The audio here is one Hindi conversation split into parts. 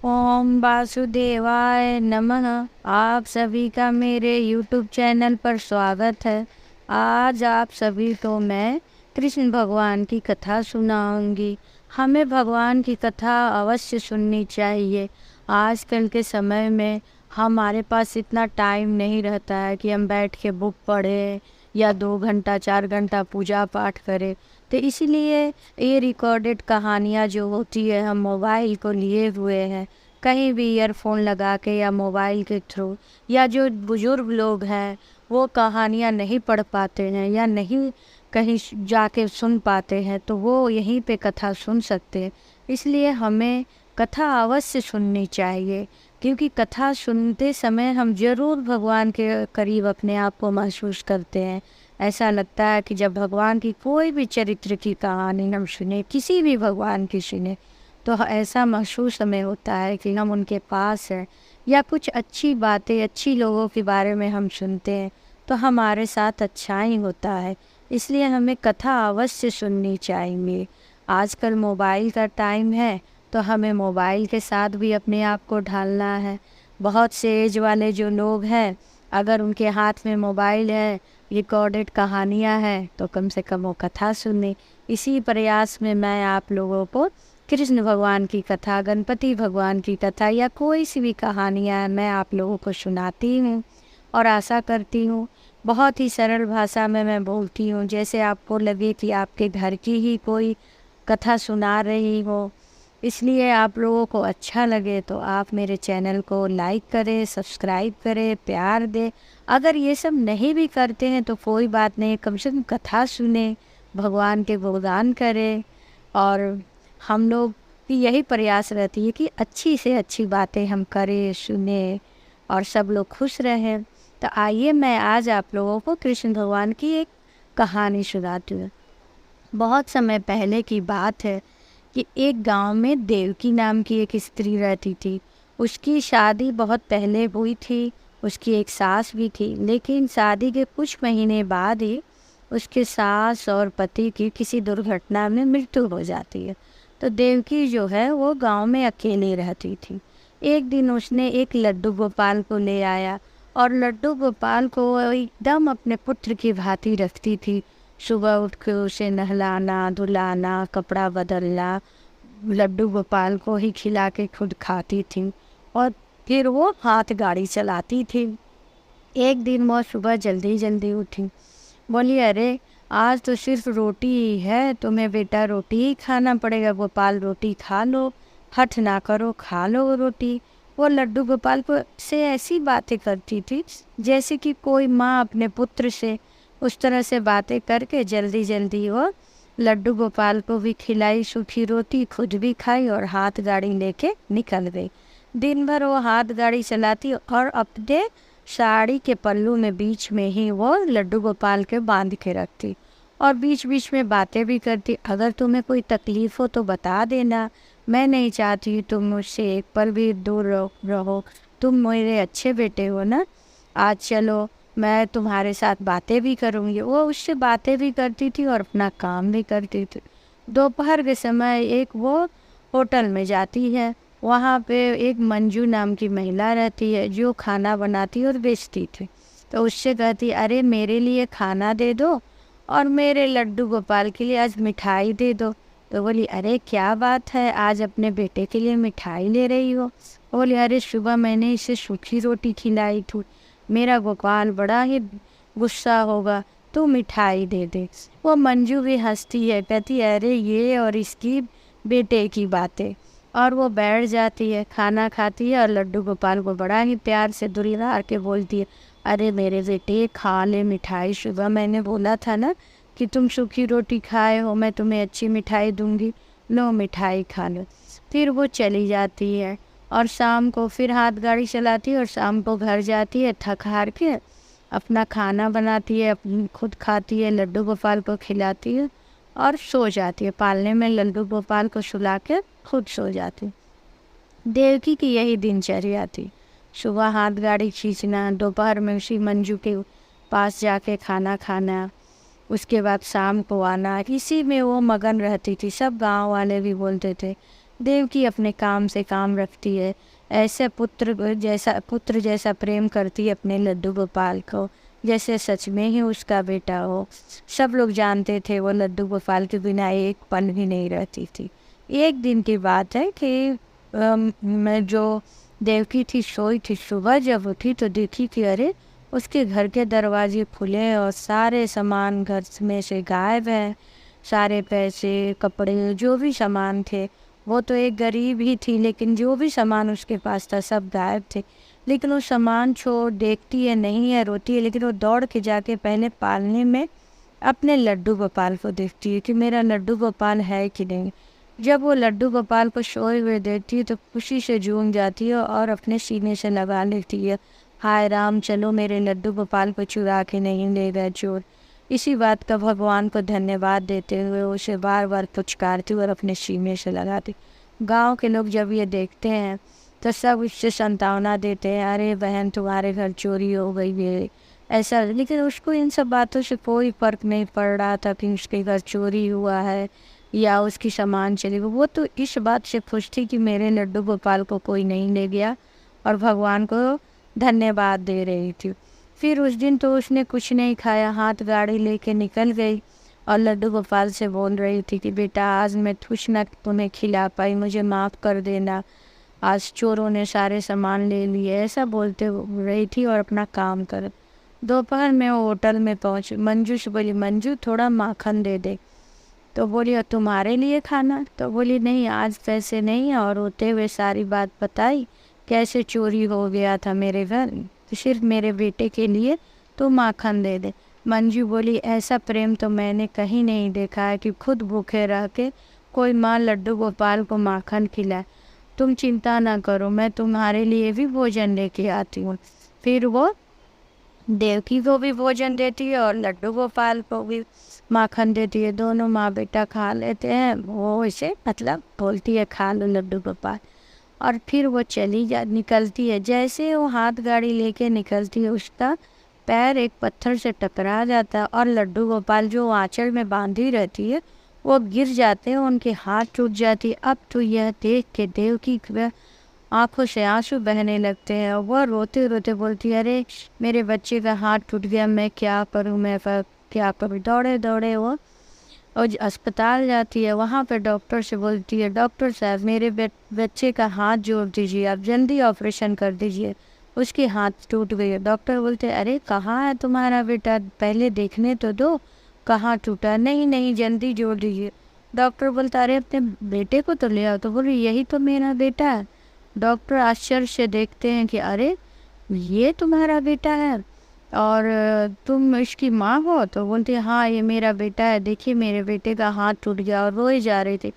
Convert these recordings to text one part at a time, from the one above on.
ओम वासुदेवाय नमः। आप सभी का मेरे YouTube चैनल पर स्वागत है। आज आप सभी को मैं कृष्ण भगवान की कथा सुनाऊंगी। हमें भगवान की कथा अवश्य सुननी चाहिए। आजकल के समय में हमारे पास इतना टाइम नहीं रहता है कि हम बैठ के बुक पढ़ें या 2 घंटा 4 घंटा पूजा पाठ करें। तो इसीलिए ये रिकॉर्डेड कहानियाँ जो होती है हम मोबाइल को लिए हुए हैं, कहीं भी ईयरफोन लगा के या मोबाइल के थ्रू, या जो बुज़ुर्ग लोग हैं वो कहानियाँ नहीं पढ़ पाते हैं या नहीं कहीं जाके सुन पाते हैं, तो वो यहीं पे कथा सुन सकते हैं। इसलिए हमें कथा अवश्य सुननी चाहिए, क्योंकि कथा सुनते समय हम ज़रूर भगवान के करीब अपने आप को महसूस करते हैं। ऐसा लगता है कि जब भगवान की कोई भी चरित्र की कहानी हम सुने, किसी भी भगवान की सुने, तो ऐसा महसूस हमें होता है कि हम उनके पास हैं। या कुछ अच्छी बातें अच्छी लोगों के बारे में हम सुनते हैं तो हमारे साथ अच्छा ही होता है। इसलिए हमें कथा अवश्य सुननी चाहिए। आजकल मोबाइल का टाइम है, तो हमें मोबाइल के साथ भी अपने आप को ढालना है। बहुत से एज वाले जो लोग हैं, अगर उनके हाथ में मोबाइल है, रिकॉर्डेड कहानियाँ हैं, तो कम से कम वो कथा सुने। इसी प्रयास में मैं आप लोगों को कृष्ण भगवान की कथा, गणपति भगवान की कथा या कोई सी भी कहानियाँ मैं आप लोगों को सुनाती हूँ। और आशा करती हूँ बहुत ही सरल भाषा में मैं बोलती हूँ, जैसे आपको लगे कि आपके घर की ही कोई कथा सुना रही हो। इसलिए आप लोगों को अच्छा लगे तो आप मेरे चैनल को लाइक करें, सब्सक्राइब करें, प्यार दें। अगर ये सब नहीं भी करते हैं तो कोई बात नहीं, कम से कम कथा सुने, भगवान के गुणगान करें। और हम लोग की यही प्रयास रहती है कि अच्छी से अच्छी बातें हम करें, सुने और सब लोग खुश रहें। तो आइए मैं आज आप लोगों को कृष्ण भगवान की एक कहानी सुनाती हूँ। बहुत समय पहले की बात है कि एक गांव में देवकी नाम की एक स्त्री रहती थी। उसकी शादी बहुत पहले हुई थी। उसकी एक सास भी थी, लेकिन शादी के कुछ महीने बाद ही उसके सास और पति की किसी दुर्घटना में मृत्यु हो जाती है। तो देवकी जो है वो गांव में अकेली रहती थी। एक दिन उसने एक लड्डू गोपाल को ले आया और लड्डू गोपाल को वो एकदम अपने पुत्र की भांति रखती थी। सुबह उठ के उसे नहलाना, धुलाना, कपड़ा बदलना, लड्डू गोपाल को ही खिला के खुद खाती थी और फिर वो हाथ गाड़ी चलाती थी। एक दिन वो सुबह जल्दी जल्दी उठी, बोली, अरे आज तो सिर्फ रोटी ही है, तुम्हें बेटा रोटी ही खाना पड़ेगा। गोपाल रोटी खा लो, हठ ना करो, खा लो रोटी। वो लड्डू गोपाल को से ऐसी बातें करती थी जैसे कि कोई माँ अपने पुत्र से। उस तरह से बातें करके जल्दी जल्दी वो लड्डू गोपाल को भी खिलाई सूखी रोटी, खुद भी खाई और हाथ गाड़ी लेके निकल गई। दिन भर वो हाथ गाड़ी चलाती और अपने साड़ी के पल्लू में बीच में ही वो लड्डू गोपाल के बांध के रखती और बीच बीच में बातें भी करती। अगर तुम्हें कोई तकलीफ़ हो तो बता देना, मैं नहीं चाहती तुम मुझसे एक पल भी दूर रहो। तुम मेरे अच्छे बेटे हो ना, आज चलो मैं तुम्हारे साथ बातें भी करूँगी। वो उससे बातें भी करती थी और अपना काम भी करती थी। दोपहर के समय एक वो होटल में जाती है। वहाँ पे एक मंजू नाम की महिला रहती है जो खाना बनाती और बेचती थी। तो उससे कहती, अरे मेरे लिए खाना दे दो और मेरे लड्डू गोपाल के लिए आज मिठाई दे दो। तो बोली, अरे क्या बात है, आज अपने बेटे के लिए मिठाई ले रही हो? बोली, अरे सुबह मैंने इसे सूखी रोटी खिलाई थी, मेरा गोपाल बड़ा ही गुस्सा होगा, तू मिठाई दे दे। वो मंजू भी हंसती है, कहती है, अरे ये और इसकी बेटे की बातें। और वो बैठ जाती है, खाना खाती है और लड्डू गोपाल को बड़ा ही प्यार से दुलार के बोलती है, अरे मेरे बेटे खा ले मिठाई, सुबह मैंने बोला था ना कि तुम सूखी रोटी खाए हो, मैं तुम्हें अच्छी मिठाई दूंगी, लो मिठाई खा लो। फिर वो चली जाती है और शाम को फिर हाथ गाड़ी चलाती है और शाम को घर जाती है थक हार के, अपना खाना बनाती है, अपनी खुद खाती है, लड्डू गोपाल को खिलाती है और सो जाती है। पालने में लड्डू गोपाल को सुला के खुद सो जाती। देवकी की यही दिनचर्या थी। सुबह हाथ गाड़ी खींचना, दोपहर में उसी मंजू के पास जाके खाना खाना, उसके बाद शाम को आना, इसी में वो मगन रहती थी। सब गांव वाले भी बोलते थे देवकी अपने काम से काम रखती है, ऐसे पुत्र जैसा प्रेम करती है अपने लड्डू गोपाल को, जैसे सच में ही उसका बेटा हो। सब लोग जानते थे वो लड्डू गोपाल के बिना एक पल भी नहीं रहती थी। एक दिन की बात है कि मैं जो देवकी थी सोई थी, सुबह जब उठी तो देखी कि अरे उसके घर के दरवाजे खुले और सारे सामान घर में से गायब हैं। सारे पैसे, कपड़े, जो भी सामान थे, वो तो एक गरीब ही थी, लेकिन जो भी सामान उसके पास था सब गायब थे। लेकिन वो सामान छोड़ देखती है नहीं है, रोती है, लेकिन वो दौड़ के जाके पहले पालने में अपने लड्डू गोपाल को देखती है कि मेरा लड्डू गोपाल है कि नहीं। जब वो लड्डू गोपाल को सोए हुए देखती है तो खुशी से झूम जाती है और अपने सीने से लगा लेती है, हाय राम, चलो मेरे लड्डू गोपाल को चुरा के नहीं ले गए चोर। इसी बात का भगवान को धन्यवाद देते हुए उसे बार बार पुचकारती और अपने सीने से लगाती। गांव के लोग जब ये देखते हैं तो सब उससे सांत्वना देते हैं, अरे बहन तुम्हारे घर चोरी हो गई है ऐसा। लेकिन उसको इन सब बातों से कोई फ़र्क नहीं पड़ रहा था कि उसके घर चोरी हुआ है या उसकी सामान चली गई। वो तो इस बात से खुश थी कि मेरे लड्डू गोपाल को कोई नहीं ले गया, और भगवान को धन्यवाद दे रही थी। फिर उस दिन तो उसने कुछ नहीं खाया, हाथ गाड़ी लेके निकल गई और लड्डू गोपाल से बोल रही थी कि बेटा आज मैं कुछ ना तुम्हें खिला पाई, मुझे माफ़ कर देना, आज चोरों ने सारे सामान ले लिए, ऐसा बोलते रही थी और अपना काम कर। दोपहर में वो होटल में पहुंची। मंजू से बोली, मंजू थोड़ा माखन दे दे। तो बोली, और तुम्हारे लिए खाना? तो बोली, नहीं आज पैसे नहीं। और होते हुए सारी बात बताई, कैसे चोरी हो गया था मेरे घर, तो सिर्फ मेरे बेटे के लिए तो माखन दे दे। मंजू बोली, ऐसा प्रेम तो मैंने कहीं नहीं देखा है कि खुद भूखे रह के कोई माँ लड्डू गोपाल को माखन खिलाए। तुम चिंता ना करो, मैं तुम्हारे लिए भी भोजन लेके आती हूँ। फिर वो देवकी को भी भोजन देती है और लड्डू गोपाल को भी माखन देती है। दोनों माँ बेटा खा लेते हैं। वो इसे मतलब बोलती है, खा लो लड्डू गोपाल। और फिर वो निकलती है। जैसे वो हाथ गाड़ी लेके निकलती है, उसका पैर एक पत्थर से टकरा जाता है और लड्डू गोपाल जो आंचल में बांधी रहती है वो गिर जाते हैं, उनके हाथ टूट जाती है। अब तो यह देख के देवकी की आंखों से आंसू बहने लगते हैं और वह रोते रोते बोलती है, अरे मेरे बच्चे का हाथ टूट गया, मैं क्या करूँ, मैं क्या करूँ। दौड़े दौड़े वो और अस्पताल जाती है। वहाँ पे डॉक्टर से बोलती है, डॉक्टर साहब मेरे बच्चे का हाथ जोड़ दीजिए, आप जल्दी ऑपरेशन कर दीजिए, उसके हाथ टूट गई है। डॉक्टर बोलते हैं, अरे कहाँ है तुम्हारा बेटा, पहले देखने तो दो कहाँ टूटा। नहीं नहीं जल्दी जोड़ दीजिए। डॉक्टर बोलता, अरे अपने बेटे को तो ले आओ। तो बोले, यही तो मेरा बेटा है। डॉक्टर आश्चर्य से देखते हैं कि अरे ये तुम्हारा बेटा है और तुम इसकी माँ हो? तो बोलते हैं, हाँ ये मेरा बेटा है, देखिए मेरे बेटे का हाथ टूट गया। और रोए जा रही थी।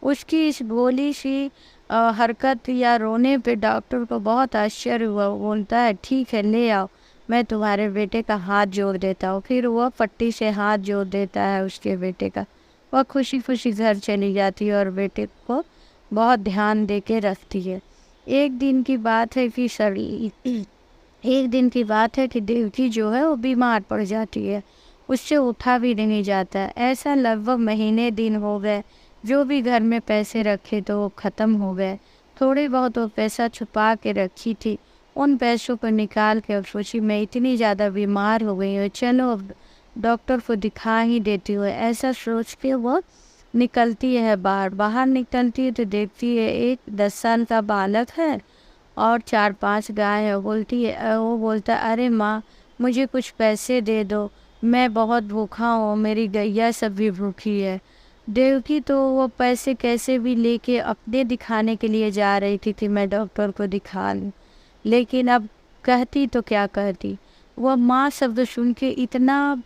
उसकी इस भोली सी हरकत या रोने पे डॉक्टर को बहुत आश्चर्य हुआ। बोलता है, ठीक है ले आओ, मैं तुम्हारे बेटे का हाथ जोड़ देता हूँ। फिर वह पट्टी से हाथ जोड़ देता है उसके बेटे का। वह खुशी खुशी घर चली जाती है और बेटे को बहुत ध्यान दे के रखती है। एक दिन की बात है कि देवकी जो है वो बीमार पड़ जाती है, उससे उठा भी नहीं जाता है। ऐसा लगभग महीने दिन हो गए। जो भी घर में पैसे रखे तो वो ख़त्म हो गए। थोड़े बहुत वो पैसा छुपा के रखी थी, उन पैसों को निकाल के अब सोची मैं इतनी ज़्यादा बीमार हो गई हूँ, चलो अब डॉक्टर को दिखा ही देती हूँ। ऐसा सोच के वो निकलती है बाहर निकलती है तो देखती है एक 10 साल का बालक है और 4-5 गाय है। वो बोलता अरे माँ मुझे कुछ पैसे दे दो, मैं बहुत भूखा हूँ, मेरी गैया सब भी भूखी है। देवकी तो वो पैसे कैसे भी लेके अपने दिखाने के लिए जा रही थी कि मैं डॉक्टर को दिखा लूँ, लेकिन अब कहती तो क्या कहती। वह माँ शब्द सुन के इतना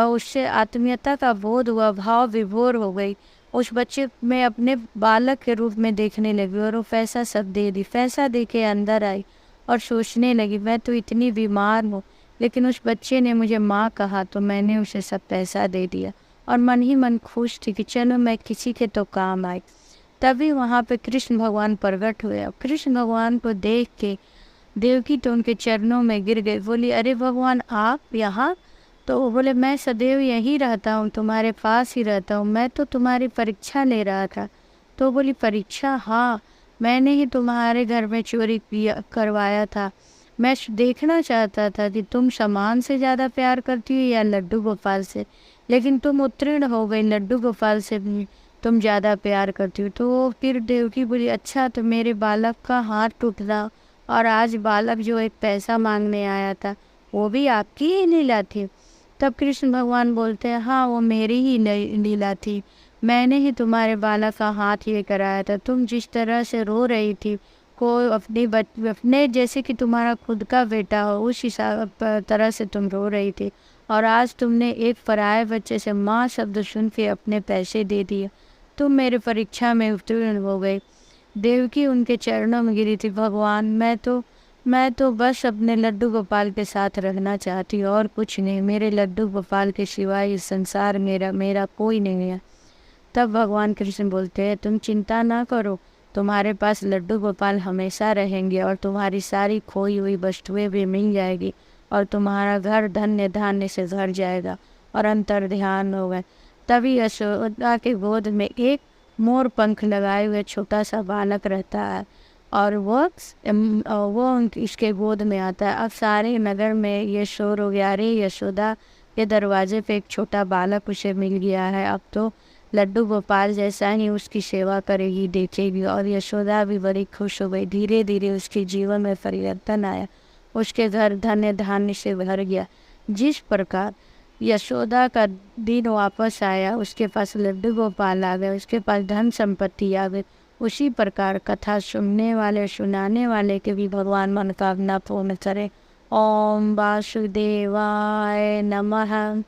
उससे आत्मीयता का बोध हुआ, भाव विभोर हो गई। उस बच्चे में अपने बालक के रूप में देखने लगी और वो पैसा सब दे दी। पैसा दे के अंदर आई और सोचने लगी मैं तो इतनी बीमार हूँ, लेकिन उस बच्चे ने मुझे माँ कहा तो मैंने उसे सब पैसा दे दिया और मन ही मन खुश थी कि चलो मैं किसी के तो काम आई। तभी वहाँ पे कृष्ण भगवान प्रकट हुए। कृष्ण भगवान को देख के देवकी तो उनके चरणों में गिर गई, बोली अरे भगवान आप यहाँ? तो वो बोले मैं सदैव यहीं रहता हूँ, तुम्हारे पास ही रहता हूँ, मैं तो तुम्हारी परीक्षा ले रहा था, तो बोली परीक्षा, हाँ मैंने ही तुम्हारे घर में चोरी किया करवाया था। मैं देखना चाहता था कि तुम सामान से ज़्यादा प्यार करती हो या लड्डू गोपाल से, लेकिन तुम उत्तीर्ण हो गई, लड्डू गोपाल से भी तुम ज़्यादा प्यार करती हो। तो फिर देवकी बोली अच्छा, तो मेरे बालक का हाथ टूटना और आज बालक जो एक पैसा मांगने आया था वो भी आपकी ही लीला थी। तब कृष्ण भगवान बोलते हैं हाँ वो मेरी ही लीला थी, मैंने ही तुम्हारे बालक का हाथ ये कराया था। तुम जिस तरह से रो रही थी, को अपने जैसे कि तुम्हारा खुद का बेटा हो उस हिसाब तरह से तुम रो रही थी, और आज तुमने एक पराये बच्चे से माँ शब्द सुन के अपने पैसे दे दिए, तुम मेरे परीक्षा में उत्तीर्ण हो गई। देवकी उनके चरणों में गिरी थी, भगवान मैं तो बस अपने लड्डू गोपाल के साथ रहना चाहती हूँ और कुछ नहीं, मेरे लड्डू गोपाल के सिवाय इस संसार मेरा कोई नहीं है। तब भगवान कृष्ण बोलते हैं तुम चिंता ना करो, तुम्हारे पास लड्डू गोपाल हमेशा रहेंगे और तुम्हारी सारी खोई हुई वस्तुएं भी मिल जाएगी और तुम्हारा घर धन्य धान्य से भर जाएगा और अंतर ध्यान होगा। तभी यशोदा के गोद में एक मोर पंख लगाए हुए छोटा सा बालक रहता है और वो इसके गोद में आता है। अब सारे नगर में ये शोर हो गया, अरे यशोदा के दरवाजे पे एक छोटा बालक उसे मिल गया है, अब तो लड्डू गोपाल जैसा ही उसकी सेवा करेगी, देखेगी। और यशोदा भी बड़ी खुश हो गई। धीरे धीरे उसके जीवन में परिवर्तन आया, उसके घर धन्य धान्य से भर गया। जिस प्रकार यशोदा का दिन वापस आया, उसके पास लड्डू गोपाल आ गए, उसके पास धन संपत्ति आ गई, उसी प्रकार कथा सुनने वाले सुनाने वाले के भी भगवान मनोकामना पूर्ण करे। ओम वासुदेवाय नमः।